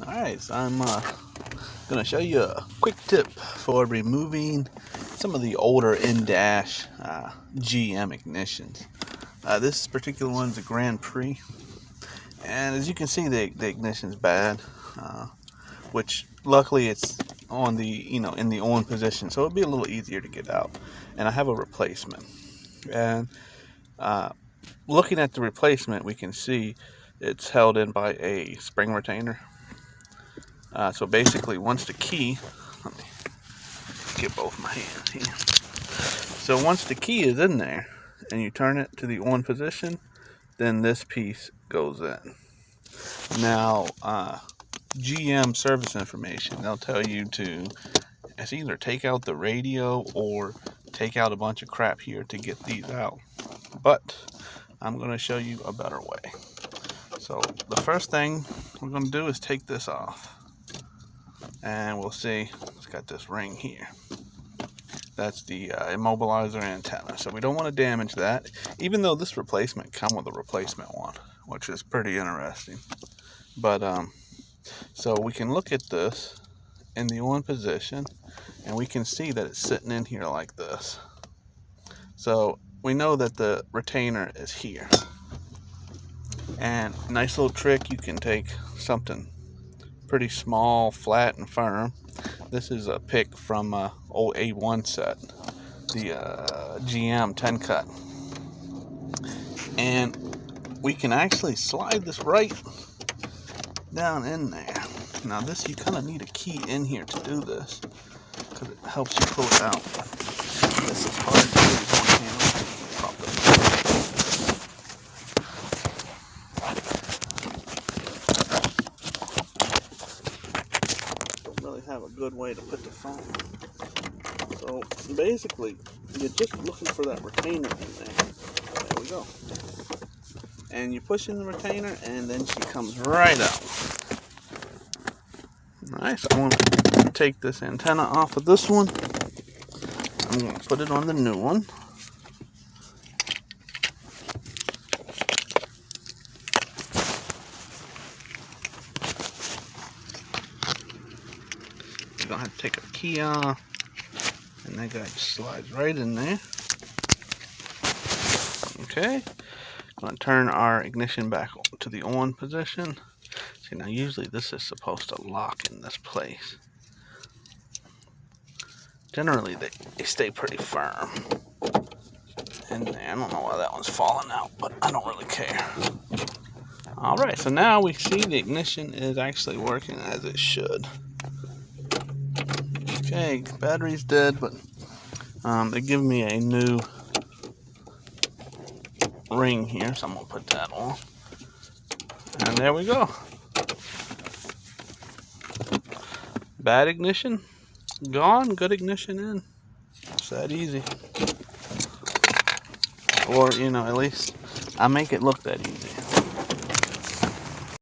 Alright, so I'm going to show you a quick tip for removing some of the older in-dash GM ignitions. This particular one's a Grand Prix, and as you can see, the ignition's bad, which luckily it's on the in the on position, so it'll be a little easier to get out. And I have a replacement, and looking at the replacement, we can see it's held in by a spring retainer. So basically, once the key, let me get both my hands here. So once the key is in there and you turn it to the on position, then this piece goes in. Now, GM service information, they'll tell you to either take out the radio or take out a bunch of crap here to get these out. But I'm going to show you a better way. So the first thing we're going to do is take this off. And we'll see, it's got this ring here. That's the immobilizer antenna. So we don't want to damage that, even though this replacement comes with a replacement one, which is pretty interesting. But so we can look at this in the on position, and we can see that it's sitting in here like this. So we know that the retainer is here. And nice little trick, you can take something pretty small, flat, and firm. This is a pick from old A1 set, the GM 10 cut, and we can actually slide this right down in there. Now this, you kind of need a key in here to do this because it helps you pull it out. This is hard to do with one hand. Have a good way to put the phone. So basically, you're just looking for that retainer in there. There we go. And you push in the retainer, and then she comes right out. Alright, so I'm going to take this antenna off of this one. I'm going to put it on the new one. You're going to have to take a key off, and that guy just slides right in there. Okay, going to turn our ignition back to the on position. See, now usually this is supposed to lock in this place. Generally they stay pretty firm in there. I don't know why that one's falling out, but I don't really care. Alright, so now we see the ignition is actually working as it should. Okay, battery's dead, but they give me a new ring here, so I'm going to put that on. And there we go. Bad ignition gone, good ignition in. It's that easy. Or, at least I make it look that easy.